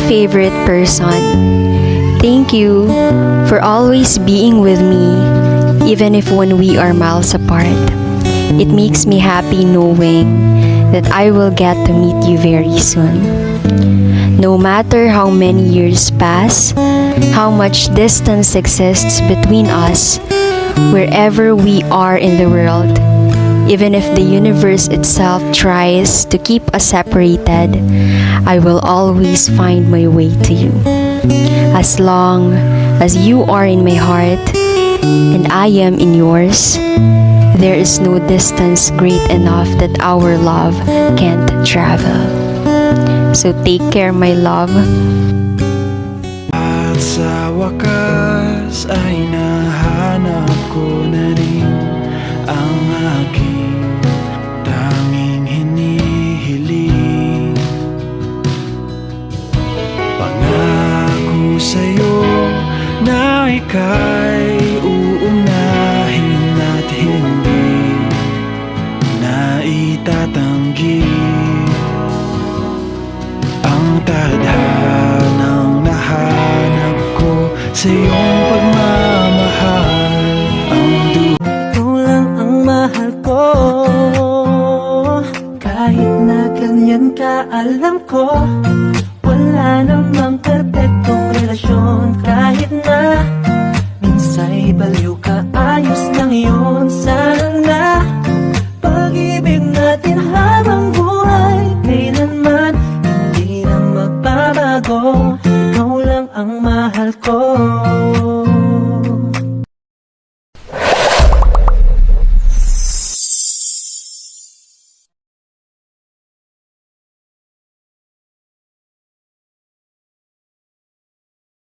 favorite person. Thank you for always being with me, even if when we are miles apart. It makes me happy knowing that I will get to meet you very soon. No matter how many years pass, how much distance exists between us, wherever we are in the world, even if the universe itself tries to keep us separated, I will always find my way to you. As long as you are in my heart and I am in yours, there is no distance great enough that our love can't travel. So take care, my love. At sa wakas ay nahanap ko na rin ang aking tanging hinihiling. Pangako sa'yo na ika'y uunahin at hindi na itatanggi ang tadhanang nahanap ko sa iyong pagmamahal. Ang ikaw lang ang mahal ko, kahit na ganyan ka, alam ko wala namang perpektong relasyon. Kahit na minsa'y baliw ka, ayos lang yun. Sana na pag-ibig natin habang buhay kailanman hindi na magbabago. Ikaw lang ang